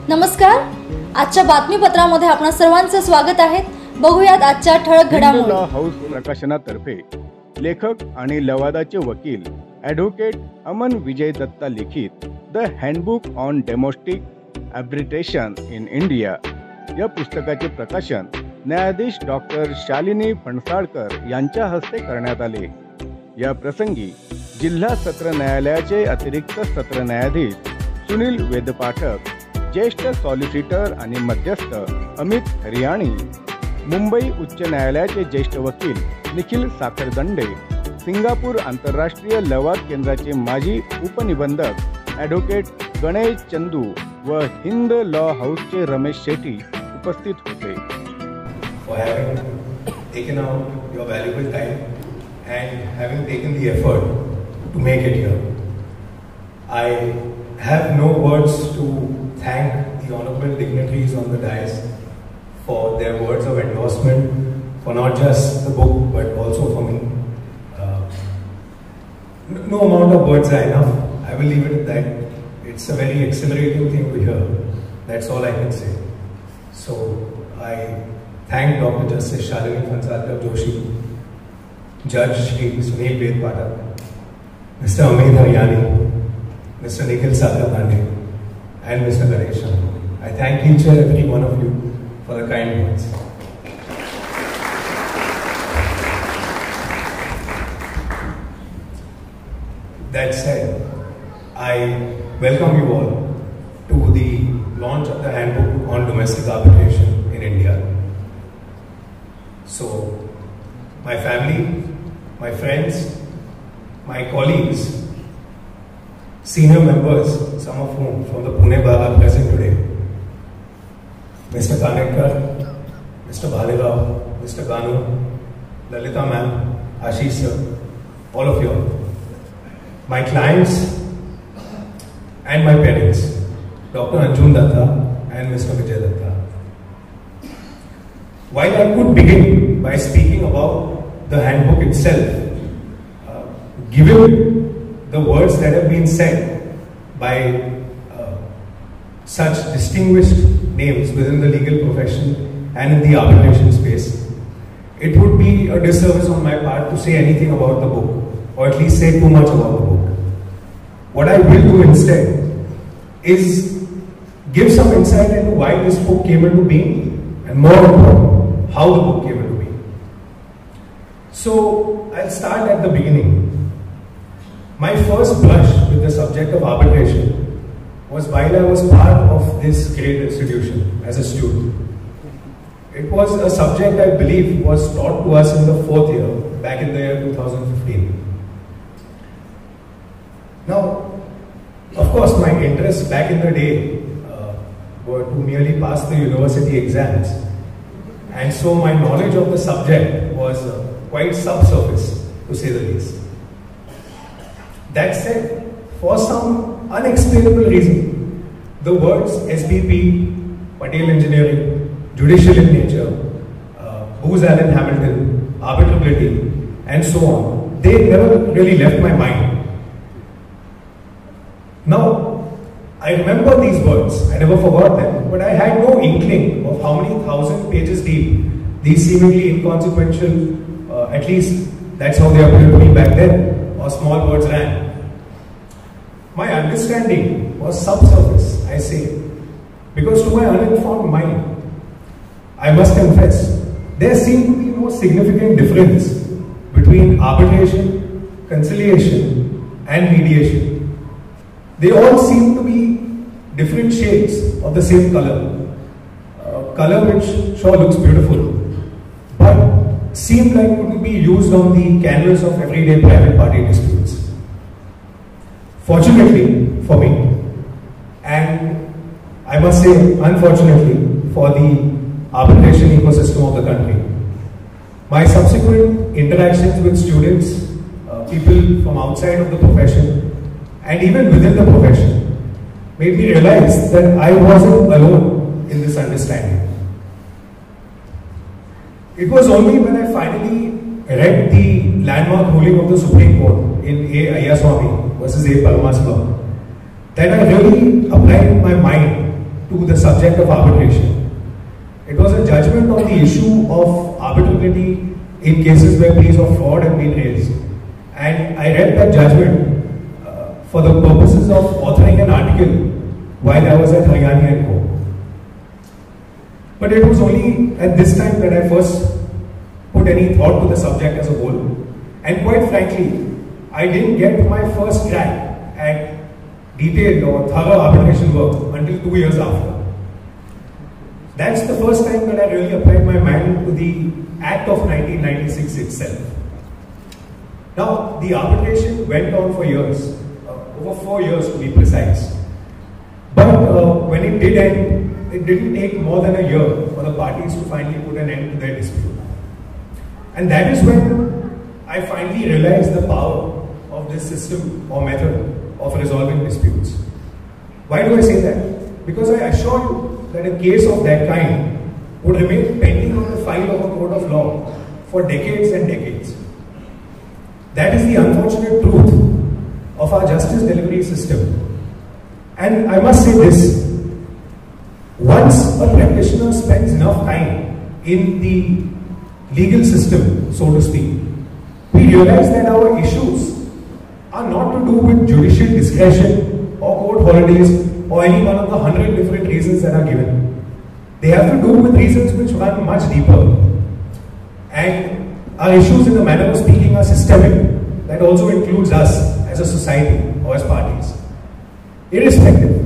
नमस्कार. आजच्या बातमीपत्रामध्ये आपणा सर्वांचे स्वागत आहे. बघूयात आजच्या ठळक घडामोडी. लॉ हाऊस प्रकाशनातर्फे लेखक आणि लवादाचे वकील ॲडव्होकेट अमन विजय दत्ता लिखित the handbook on domestic arbitration in India या पुस्तकाचे प्रकाशन न्यायाधीश डॉक्टर शालिनी फणसाळकर यांच्या हस्ते करण्यात आले. या प्रसंगी जिल्हा सत्र न्यायालयाचे अतिरिक्त सत्र न्यायाधीश सुनील वेदपाठक, ज्येष्ठ सॉलिसिटर आणि मध्यस्थ अमित हरियाणी, मुंबई उच्च न्यायालयाचे ज्येष्ठ वकील निखिल साखरदंडे, सिंगापूर आंतरराष्ट्रीय लवाद केंद्राचे माजी उपनिबंधक ॲडव्होकेट गणेश चंदू व हिंद लॉ हाऊसचे रमेश शेट्टी उपस्थित होते. For having taken out your valuable time and having taken the effort to make it here. I have no words to thank the honorable dignitaries on the dais for their words of endorsement for not just the book but also for me. No amount of words are enough. I will leave it at that. It's a very exhilarating thing to hear. That's all I can say. So I thank Dr. Justice Shalini Fonsarkar Joshi, Judge Shri Sunil Vedpatak, Mr. Amit Haryani, Mr. Nikhil Sakardande, and Mr. Ganesh Chandru. I thank each and every one of you for the kind words. That said, I welcome you all to the launch of the Handbook on Domestic Arbitration in India. So, my family, my friends, my colleagues, senior members, some of whom from the Pune Bar are present today, Mr. Kanetkar, Mr. Bhalirao, Mr. Ganu, Lalita ma'am, Ashish sir, all of you, my clients and my parents, Dr. Anjun Datta and Mr. Vijay Datta. While I could begin by speaking about the handbook itself, given the words that have been said by such distinguished names within the legal profession and in the arbitration space, it would be a disservice on my part to say anything about the book, or at least say too much about the book. What I will do instead is give some insight into why this book came into being, and more important, how the book came into being. So, I'll start at the beginning. My first brush with the subject of arbitration was while I was part of this great institution as a student. It was a subject I believe was taught to us in the 4th year, back in the year 2015. Now, of course, my interests back in the day were to merely pass the university exams, and so my knowledge of the subject was quite subsurface, to say the least. That said, for some unexplainable reason, the words SBP, Patel Engineering, judicial in nature, Booz Allen Hamilton, arbitrability, and so on, they never really left my mind. Now, I remember these words, I never forgot them, but I had no inkling of how many thousand pages deep these seemingly inconsequential, at least that's how they appeared to me back then, or small words ran. My understanding was subsurface, I say, because to my uninformed mind, I must confess, there seemed to be no significant difference between arbitration, conciliation, and mediation. They all seem to be different shades of the same color. Color which sure looks beautiful, but seemed like it would be used on the canvas of everyday private party disputes. Fortunately for me, and I must say unfortunately for the arbitration ecosystem of the country, my subsequent interactions with students, people from outside of the profession, and even within the profession, made me realize that I wasn't alone in this understanding. It was only when I finally read the landmark ruling of the Supreme Court in A. Ayyaswamy versus A. Paramaswaran that I really applied my mind to the subject of arbitration. It was a judgment on the issue of arbitrability in cases where pleas of fraud have been raised. And I read that judgment for the purposes of authoring an article while I was at Haryani & Co. But it was only at this time that I first put any thought to the subject as a whole. And quite frankly, I didn't get my first crack at detailed or thorough arbitration work until 2 years after. That's the first time that I really applied my mind to the Act of 1996 itself. Now, the arbitration went on for years, over 4 years to be precise. But when it did end, it didn't take more than a year for the parties to finally put an end to their dispute. And that is when I finally realized the power of this system or method of resolving disputes. Why do I say that? Because I assure you that a case of that kind would remain pending on the file of a court of law for decades and decades. That is the unfortunate truth of our justice delivery system. And I must say this, once a practitioner spends enough time in the legal system, so to speak, we realize that our issues are not to do with judicial discretion or court holidays or any one of the 100 different reasons that are given. They have to do with reasons which run much deeper. And our issues, in the manner of speaking, are systemic. That also includes us as a society or as parties. Irrespective.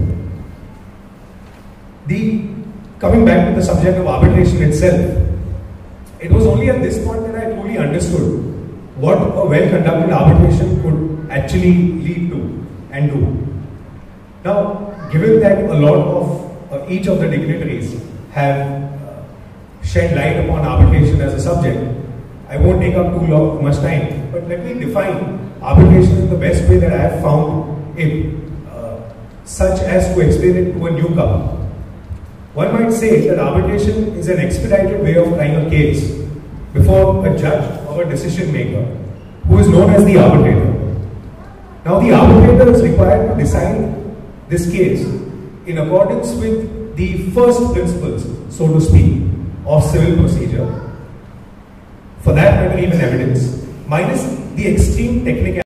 Coming back to the subject of arbitration itself, it was only at this point that I truly understood what a well-conducted arbitration could actually lead to and do. Now, given that a lot of each of the dignitaries have shed light upon arbitration as a subject, I won't take up too much time, but let me define arbitration in the best way that I have found it, such as to explain it to a newcomer. One might say that arbitration is an expedited way of trying a case before a judge or a decision maker who is known as the arbitrator. Now, the arbitrator is required to decide this case in accordance with the first principles, so to speak, of civil procedure, for that matter even evidence, minus the extreme technicality